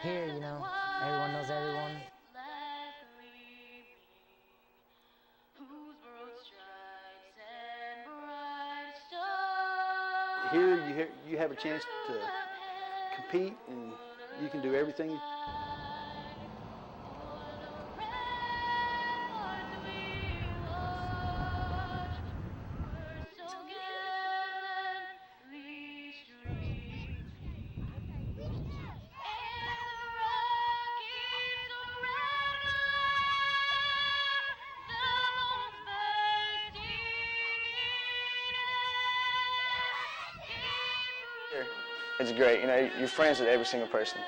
here, everyone knows everyone. Here you have a chance to compete, and you can do everything. It's great, you're friends with every single person.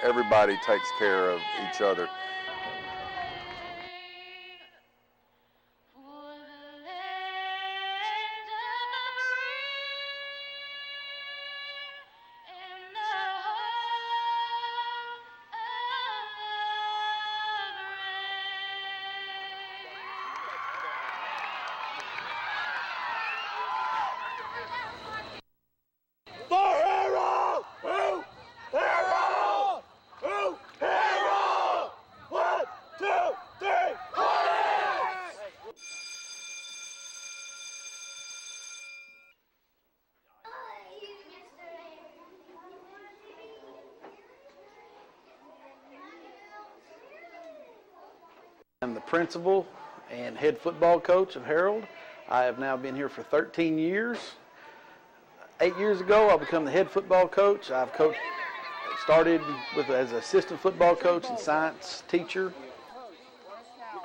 Everybody takes care of each other. I'm the principal and head football coach of Harold. I have now been here for 13 years. 8 years ago, I became the head football coach. I've started as an assistant football coach and science teacher.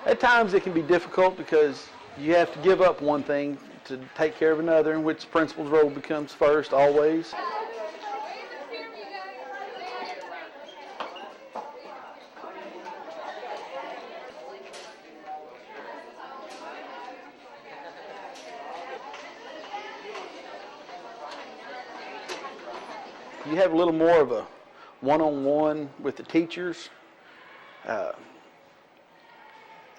At times it can be difficult because you have to give up one thing to take care of another, in which the principal's role becomes first always. You have a little more of a one-on-one with the teachers. At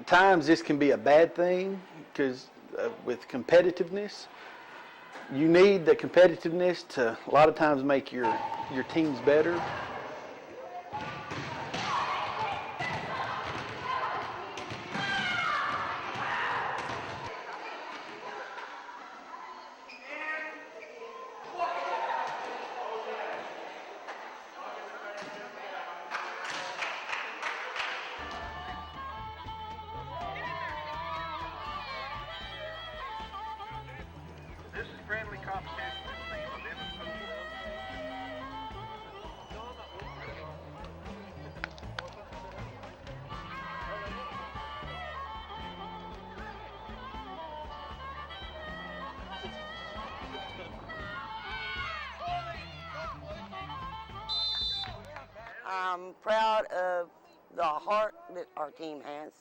times this can be a bad thing because with competitiveness, you need the competitiveness to a lot of times make your teams better. Friendly competition between Liverpool. I'm proud of the heart that our team has.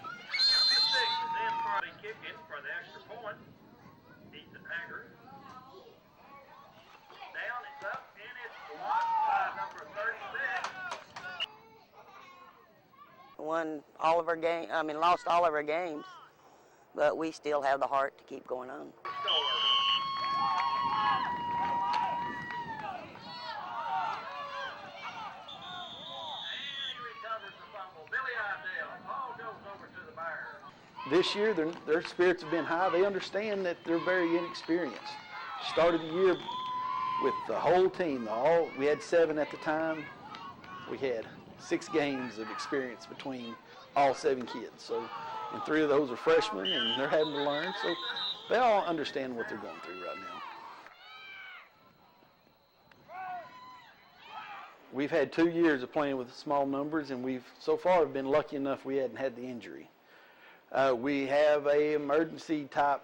Number 6 is in for the kick-in for the extra point. Ethan Hager. Down, it's up, and it's blocked by number 36. Lost all of our games, but we still have the heart to keep going on. This year, their spirits have been high. They understand that they're very inexperienced. Started the year with the whole team. We had 7 at the time. We had 6 games of experience between all 7 kids. So, and 3 of those are freshmen, and they're having to learn. So, they all understand what they're going through right now. We've had 2 years of playing with small numbers, and we've so far been lucky enough we hadn't had the injury. We have a emergency type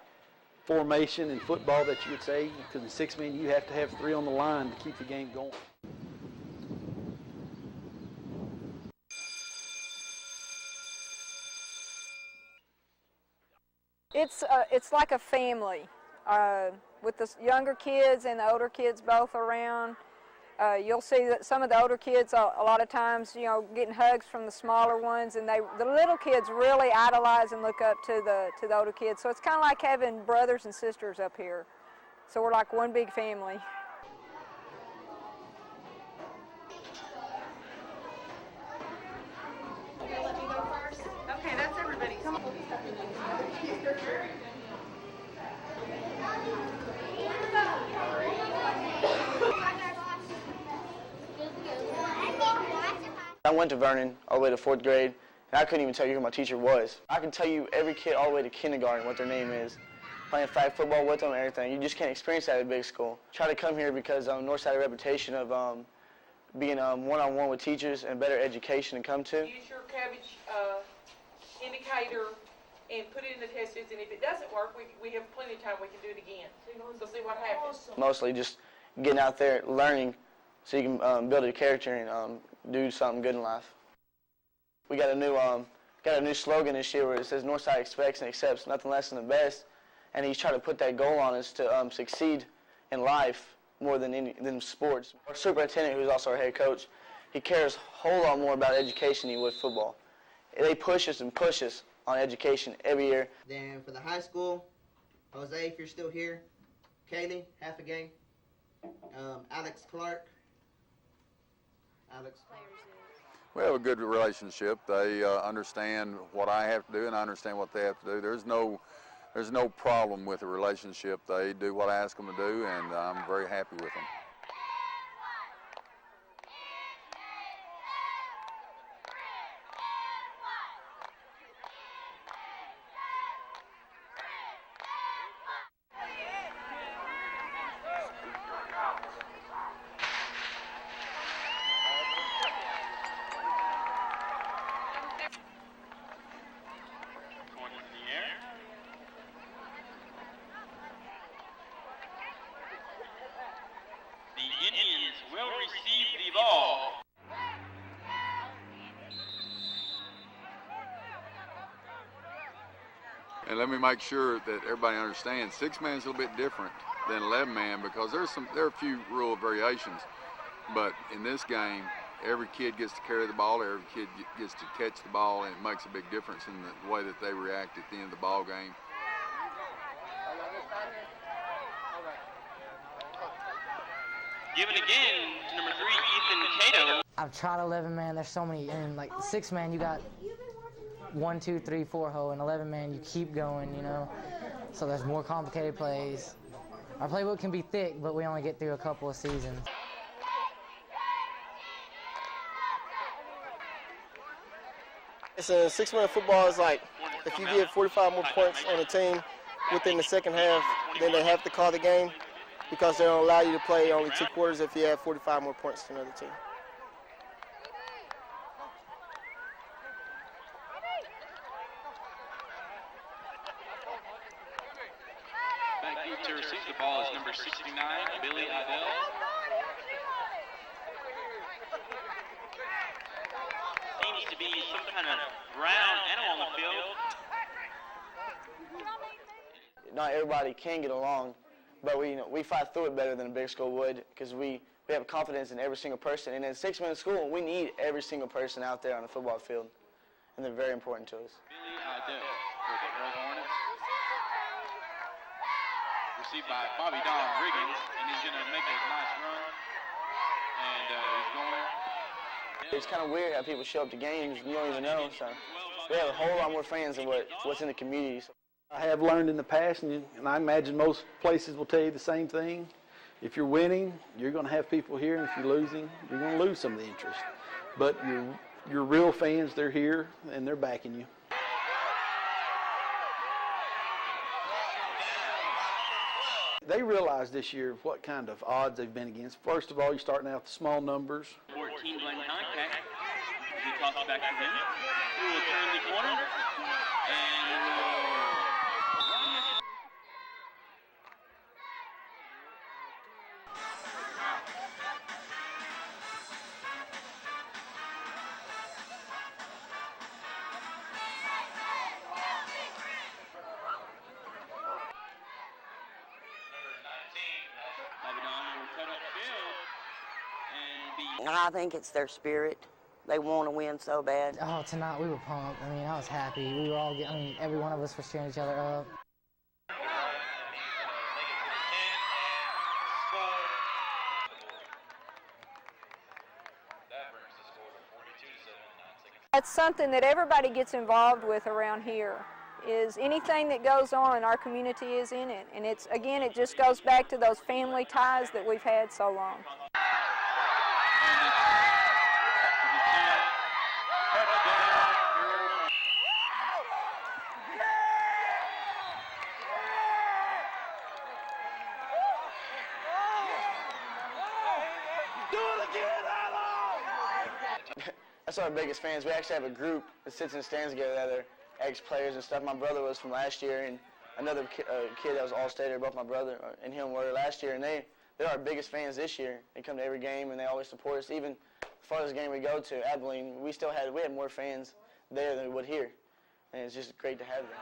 formation in football that you would say, because in 6 men you have to have 3 on the line to keep the game going. It's like a family with the younger kids and the older kids both around. You'll see that some of the older kids, a lot of times, you know, getting hugs from the smaller ones, and the little kids really idolize and look up to the older kids. So it's kind of like having brothers and sisters up here. So we're like one big family. Let me go first. Okay, that's everybody. Come on. I went to Vernon all the way to 4th grade, and I couldn't even tell you who my teacher was. I can tell you every kid all the way to kindergarten what their name is. Playing flag football with them and everything. You just can't experience that at a big school. Try to come here because Northside had a reputation of being one-on-one with teachers and better education to come to. Use your cabbage indicator and put it in the test tubes, and if it doesn't work, we have plenty of time. We can do it again. So see what happens. Mostly just getting out there, learning, so you can build a character and do something good in life. We got a new slogan this year where it says Northside expects and accepts nothing less than the best, and he's trying to put that goal on us to succeed in life more than sports. Our superintendent, who's also our head coach, he cares a whole lot more about education than he would football. They push us and push us on education every year. Then for the high school, Jose, if you're still here, Kaylee, half a game, Alex Clark. Alex. We have a good relationship. They understand what I have to do, and I understand what they have to do. There's no problem with the relationship. They do what I ask them to do, and I'm very happy with them. And let me make sure that everybody understands, 6-man's a little bit different than 11-man because there are a few rule variations. But in this game, every kid gets to carry the ball, every kid gets to catch the ball, and it makes a big difference in the way that they react at the end of the ball game. Give it again to number 3, Ethan Cato. I've tried 11-man. There's so many. And like 6-man, you got 1, 2, 3, 4 hole, and 11-man, you keep going, you know. So there's more complicated plays. Our playbook can be thick, but we only get through a couple of seasons. It's a 6-man football. Is like if you get 45 more points on the team within the second half, then they have to call the game because they don't allow you to play only 2 quarters if you have 45 more points to another team. Back here to receive the ball is number 69, Billy Adele. Seems to be some kind of brown animal on the field. Not everybody can get along, but we fight through it better than a big school would because we have confidence in every single person. And in a 6-man school, we need every single person out there on the football field, and they're very important to us. Billy Adele for the Red Hornets. Received by Bobby Don Riggins, and he's going to make a nice run. And he's going. It's kind of weird how people show up to games and you don't even know. So we have a whole lot more fans than what's in the community. So. I have learned in the past, and I imagine most places will tell you the same thing. If you're winning, you're going to have people here, and if you're losing, you're going to lose some of the interest. But your real fans, they're here, and they're backing you. They realized this year what kind of odds they've been against. First of all, you're starting out with small numbers. 14 blank contact. He tosses it back to him. He will turn the corner and will run. I think it's their spirit. They want to win so bad. Oh, tonight we were pumped. I mean, I was happy. We were all getting, I mean, every one of us was cheering each other up. That's something that everybody gets involved with around here, is anything that goes on, our community is in it. And it's, again, it just goes back to those family ties that we've had so long. That's our biggest fans. We actually have a group that sits in the stands together that are ex-players and stuff. My brother was from last year, and another kid that was all-stater, both my brother and him were last year, and they're our biggest fans this year. They come to every game, and they always support us. Even the farthest game we go to, Abilene, we had more fans there than we would here, and it's just great to have them.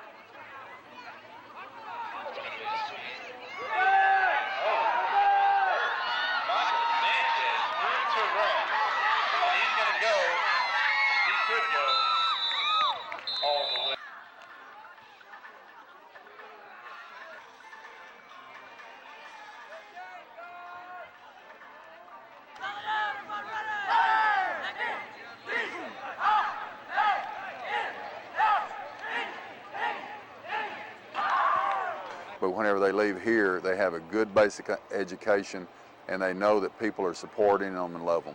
But whenever they leave here, they have a good basic education, and they know that people are supporting them and love them.